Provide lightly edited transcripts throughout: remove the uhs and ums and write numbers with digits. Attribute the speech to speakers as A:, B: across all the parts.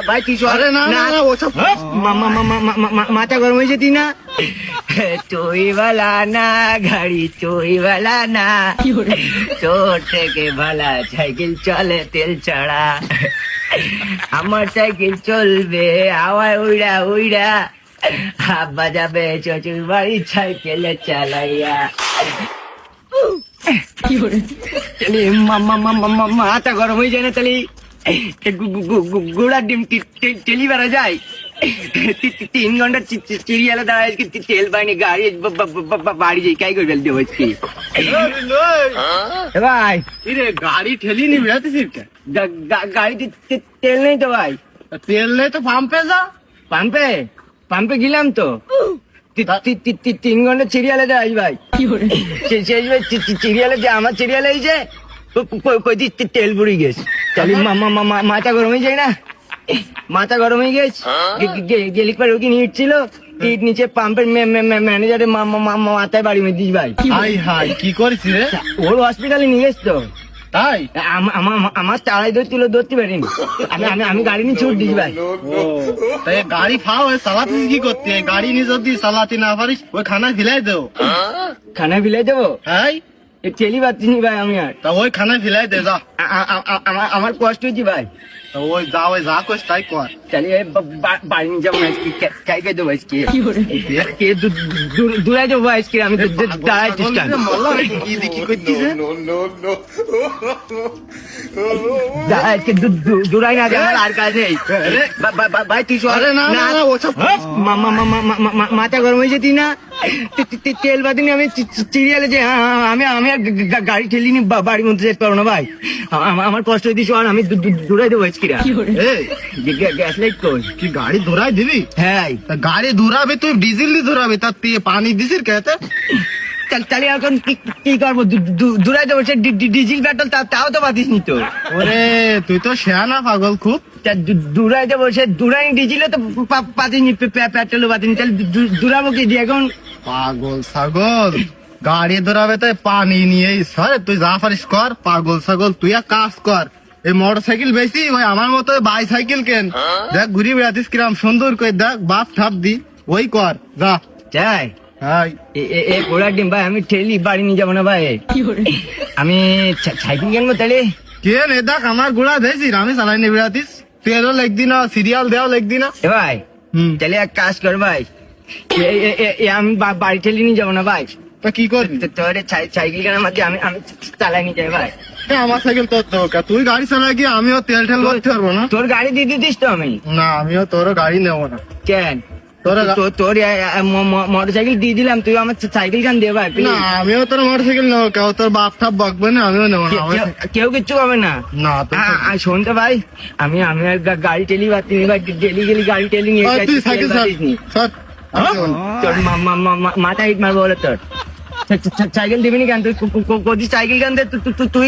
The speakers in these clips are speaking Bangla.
A: ভাই কিছু মাথা গরম হয়েছে তুই না চইওয়ালা না গাড়ি চইওয়ালা না তোর থেকে ভালা সাইকেল চলে তেল ছাড়া আমার সাইকেল চলবে হাওয়ায় উড়া উড়া আব্বা যাবে শ্বশুর বাড়ি সাইকেলে চালাইয়া মাথা গরম হয়ে যায় না তাহলে গোড়ার ডিম টেলি বেড়া যায় 3 ঘন্টা চিড়িয়ালে দাঁড়ায় তেল পাইনি গাড়ি বাড়ি যাই কাই করে ফেলতে হচ্ছে ভাই
B: গাড়ি ঠেলি নি বেড়াতেছিস
A: গাড়িতে তেল নেই তো ভাই
B: তেল নেই তো পাম্পে যা
A: পাম্পে গেলাম তো 3 ঘন্টা চিড়িয়ালে দাঁড়াই ভাই চিড়িয়ালে যে আমার চিড়িয়ালে এইছে তেল পুড়ি গেছে তাহলে মাথা গরম হয়ে যায় না মাথা গরম হয়ে গেছে গেলিক পর ওকে নিচ্ছিল নিচে পাম্পের ম্যানেজারের মাথায় বাড়ি মেরে দিস ভাই
B: হাই হাই কি করিস রে
A: ওর হসপিটালে নিয়ে গেছ তো
B: তাই
A: আমার চালাই ধরতে পারিনি আমি গাড়ি নিয়ে ছুট দিস ভাই
B: তাই গাড়ি ফাও চালাতে কি করতে গাড়ি নিয়ে যদি চালাতে না পারিস ওই খানা ফিলাই দেও
A: খানা ফিলাই দেবো
B: হ্যাঁ
A: টেলি পাচ্ছি নি ভাই আমি আর
B: তা ওই খানা ফিলাই দে যা
A: আমার কষ্ট হচ্ছে ভাই
B: তা ওই যা করিস তাই কর
A: তাহলে বাড়ি নিয়ে যাবো আজকে খাই খাই দেবো আজকে দূরে যাবো আজকে আমি দাঁড়াই
B: কি করছিস
A: আজকে দূরাই না আমার আর কাজ নেই ভাই তুই মাথা গরম হয়েছে তুই না তেল বাদিনি আমি চিড়িয়ালে যে আমি আর গাড়ি ঠেলিনি বাড়ির মধ্যে যেতে পারবো না ভাই আমার কষ্ট দিস আর আমি দূরাই দেবো আজকে গ্যাস লাইট কই
B: কি গাড়ি ধরাই দিবি
A: হ্যাঁ
B: গাড়ি ধরাবে তুই ডিজেল দিয়ে ধরাবে তার পানি দিছিস কেতে
A: তাহলে এখন কি করবো দূরাই দেবো সে ডিজেল পেট্রোল তাও তো পাতিস নি তো
B: ওরে তুই তো শেয়ানা পাগল খুব
A: দূরাই দেবো সে দূরাই ডিজেলও তো পাতিনি পেট্রোলও পাতিনি তাহলে দূরাবো কি দিয়ে এখন
B: পাগল ছাগল গাড়ি ধরাবে তাই পানি নিয়ে সরে তুই যা পারিস কর পাগল ছাগল তুই এক কাজ কর এই মোটর সাইকেল বেশি ওই আমার মতো বাইসাইকেল কেন দেখ ঘুরি বেড়াতিস কিরাম সুন্দর করে দেখ বাপ ঠাপ দি ওই কর যা
A: চাই
B: হাই
A: এ ঘোড়ার ডিম ভাই আমি ঠেলি বাড়ি নিয়ে যাবো না ভাই আমি সাইকেল কিনবো তাহলে
B: কেন এ দেখ আমার গোড়া দেখছি আমি চালাই নি বেড়াতিস তেলও লেখদি না সিরিয়াল দেওয়া লেখদি না
A: এ ভাই তাহলে এক কাজ কর ভাই আমি বাড়ি ঠেলি নিয়ে যাবো না ভাই
B: তা কি করবি
A: তোর সাইকেল কেনার মধ্যে আমি চালাই নিয়ে যাই ভাই
B: আমার সাইকেল তোর দরকার তুই গাড়ি চালাই গিয়ে আমিও তেল ঠেল করতে পারবো না
A: তোর গাড়ি দিয়ে দিতিস তো আমি
B: না আমিও তোর গাড়ি নেবো না
A: কেন তোর মোটর সাইকেল দিয়ে দিলাম তুই আমার সাইকেল কেন দিয়ে ভাই
B: না আমিও তোর মোটর সাইকেল নেবো কেউ তোর বাপ ঠাপ বকবে না আমিও নেবো না
A: কেউ কিচ্ছু পাবে না
B: না
A: শোনতে ভাই আমি আর গাড়ি টেলি পাচ্ছি ভাই ডেলি গেলি গাড়ি টেলি নিয়ে
B: তুই সাইকেল
A: তোর মাথা হিট মারবো বলে তোর সাইকেল দিবি নি কেন তুই সাইকেল কেন দে তুই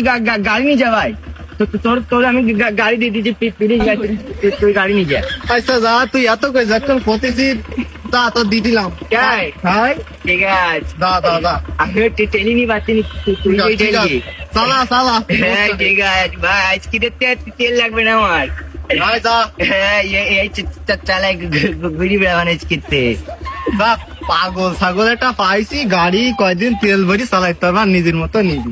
A: গাড়ি নিয়ে যা ভাই তোর আমি গাড়ি দিয়ে দিচ্ছি তুই গাড়ি নিয়ে যা
B: আচ্ছা যা তুই এত করে যখন পতেছি তা তো দিয়ে দিলাম
A: ঠিক আছে
B: দা
A: আমি টেলি নিয়ে পাচ্ছি তুই
B: চালা
A: হ্যাঁ ঠিক আছে ভাই আজকে তেল লাগবে না আমার হ্যাঁ এই চালাই ঘুরি বেড়াবান আজকে
B: পাগল ছাগল একটা পাইছি গাড়ি কয়দিন তেল ভরি চালাইতে পারবা নিজের মতো নিবি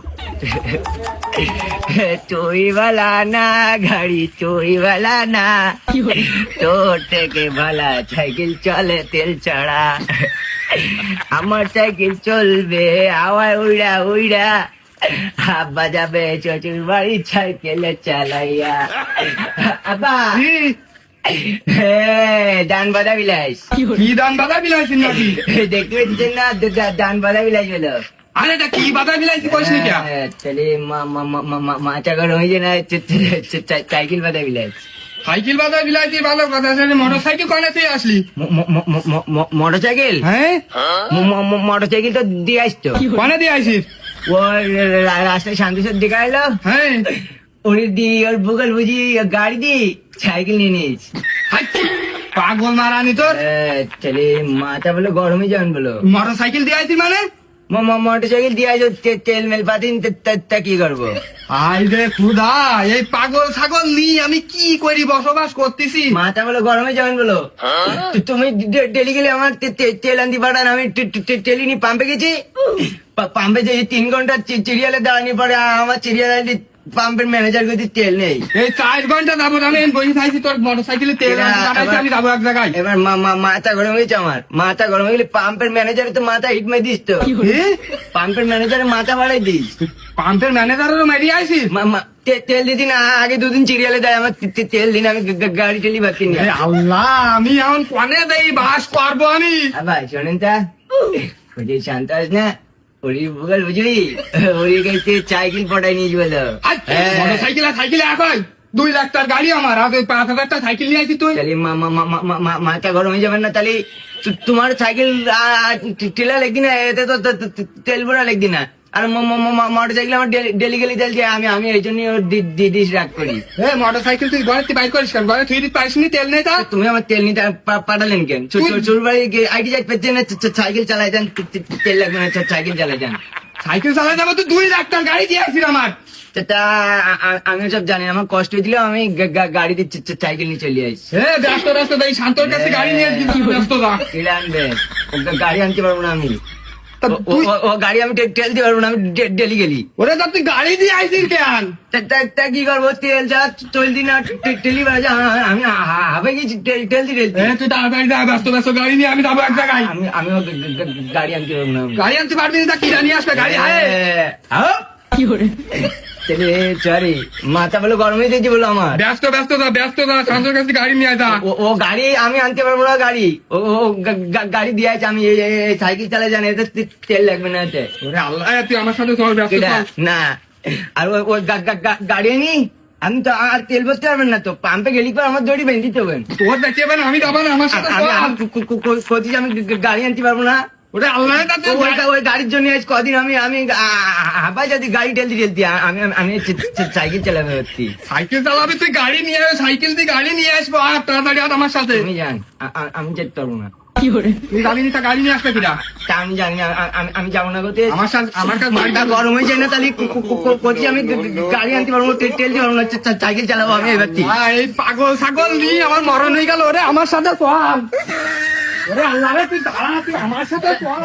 A: চইওয়ালা না গাড়ি চইওয়ালা না তোর থেকে ভালা সাইকেল চলে তেল ছাড়া আমার সাইকেল চলবে হাওয়ায় উড়া উড়া আব্বা যাবে শ্বশুর বাড়ি সাইকেলে চালাইয়া আব্বা দান বাধা বিলাস
C: কি দান বাধা বিলাইছি নাকি
A: দেখতে পেয়েছেন না দান বাধা বিলাস বলো
C: আরে এটা কি বাধা বিলাইছি কইস নি কে
A: তাহলে মাথা গরম হয়ে যায় না সাইকেল বাধা বিলাস
C: সাইকেল বাধা বিলাইছি ভালো কথা শুনে মোটর সাইকেল কোনে তুই আসলি
A: মোটর সাইকেল
C: হ্যাঁ
A: মোটর সাইকেল তো দিয়ে আসতো
C: কোনে দিয়ে আসিস
A: ও রাস্তায় শান্তিসর দিকে এলো
C: হ্যাঁ
A: ওর দি ওর বুগল বুঝি গাড়ি দি সাইকেল নিয়ে নিস
C: পাগল মারানি তোর
A: তাহলে মাথা বলে গরমই যান বলো
C: মোটর সাইকেল দিয়ে আসিস মানে
A: মোটর সাইকেল দিয়ে আসো, তেল মেল পাতিন, তা কি করবো?
C: আই রে খুদা, এই পাগল ছাগল নিয়ে আমি কি করি বসবাস করতেছি?
A: মাথা বলো গরমে যাবেন বলো। তুমি ডেলি গেলে আমার তেল আনতে পাঠান, আমি টেলি নিয়ে পাম্পে গেছি। পাম্পে যে 3 ঘন্টা চিরিয়ালে দাঁড়ানি পরে আমার চিরিয়ালে পাম্পের ম্যানেজার গতি তেল নেই।
C: এই 4 ঘন্টা যাবো আমি বসে থাকছি, তোর মোটর সাইকেলে তেল আনতে পাঠাইছি, আমি যাবো এক জায়গায়।
A: এবার মাথা গরম হয়েছে আমার, মাথা গরম হয়ে গেলে পাম্পের ম্যানেজারে তো মাথা হিট মেরে দিস তো। পাম্পের ম্যানেজারে মাথা বাড়াই দিস।
C: পাম্পের ম্যানেজারেরও মেরিয়ে আইসিস?
A: তেল দিদি না, আগে 2 দিন চিরিয়ালে দেয় আমার তেল দিন, আমি গাড়ি টেলি বাকি নি।
C: এই আল্লাহ, আমি এখন কনে দেই বাস করবো আমি?
A: ভাই শোনেন তা, ওই যে শান্ত আস না, ওরি বুগাল বুঝলি, ওরি কাছে সাইকেল পটাই নিয়ে বলো।
C: মোটর সাইকেলে এখন 2 লাখ টাকার গাড়ি আমার, আর 5,000 টাকা সাইকেল নিয়ে আসি তুই?
A: তাহলে মাথা গরম হয়ে যাবেন না? তাহলে তোমার সাইকেল টেলা লেগদি না, এতে তো তেল ভরা লেগদি না। আর মোটর সাইকেল আমার ডেলি গেলি তেল দিয়ে, আমি এই জন্য দিদিস রাগ করি।
C: মোটর সাইকেল তুই ঘরে বাইর করিস কেন? ঘরে তুই দিতে পারিস নি, তেল নেই তা?
A: তুমি আমার তেল নিতে পাঠালেন কেন? চোর বাড়ি আইডি যাই পেয়েছেন, সাইকেল চালাই যান, তেল লাগবে না, সাইকেল চালাই যান।
C: সাইকেল চালাই যাবো তুই? 2 লাখ টাকার গাড়ি দিয়ে আসিস আমার।
A: তা আমি সব জানি, আমার কষ্ট হয়েছিল, আমি গাড়িতে সাইকেল নিয়ে চলে আসছি।
C: ব্যস্ত এই শান্তর কাছে গাড়ি নিয়ে আসবি, ব্যস্ত যা।
A: কেলে আনবে? গাড়ি আনতে পারবো না আমি,
C: তা তুই-
A: ও গাড়ি আমি তেল দিতে পারবো না, আমি ডেলি গেলি।
C: ওরে তা তুই গাড়ি দিয়ে আইসিস কেন?
A: তা কি করবো? তেল যা চলতি না, টেলি বাজে, আমি হাবে গেছি তেল দিয়ে
C: তুই তাড়াতাড়ি যা, ব্যস্ত গাড়ি নিয়ে আমি যাবো এক জায়গায়।
A: আমিও গাড়ি আনতে পারবো না।
C: গাড়ি আনতে পারবি না? তা কিনা নিয়ে আসবে গাড়ি?
A: সরি, মাথা বলে গরম হয়ে দিয়েছি বলো আমার।
C: ব্যস্ত যা, শান্তর কাছে গাড়ি নিয়ে যা।
A: ও গাড়ি আমি আনতে পারবো না, গাড়ি ও গাড়ি দিয়ে আছে, আমি সাইকেল চালাই জানি, এতে তেল লাগবে না এতে।
C: ওরে আল্লাহ, তুই আমার সাথে চল, ব্যস্ত
A: কেডা?
C: চল।
A: না, আর ওই গাড়ি নি, আমি তো আর তেল ভরতে পারবেন না তো, পাম্পে গেলি পর আমার দড়ি বেঁধে দিতে হবে।
C: তোর দেখতে পাবেন, আমি যাবো না, আমার সাথে চল।
A: আমি গাড়ি আনতে পারবো না।
C: ওরে আল্লাহ, তা তুই
A: ওই গাড়ির জন্য আজ কদিন আমি হাবাই যদি গাড়ি টেলতি আমি সাইকেল চালাবে হচ্ছি।
C: সাইকেল চালাবি তুই? গাড়ি নিয়ে আয়, সাইকেল দিয়ে গাড়ি নিয়ে আসবো, আর তাড়াতাড়ি আর আমার সাথে।
A: তুমি জান, আমি যেতে পারবো না।
C: তুই যাবি না, তা গাড়ি নিয়ে আসবে কিনা?
A: তা আমি জানি না, আমি যাবো না করতে।
C: আমার সাথে, আমার কাছে
A: মাথা গরম হয়ে যায় না? তাহলে করছি আমি গাড়ি আনতে পারবো না, তেল দিতে পারবো না, সাইকেল চালাবো আমি এবার।
C: এই পাগল ছাগল নিয়ে আমার মরণ হয়ে গেল। ওরে আমার সাথে চল। ওরে আল্লাহ রে, তুই দাঁড়া, তুই আমার সাথে চল।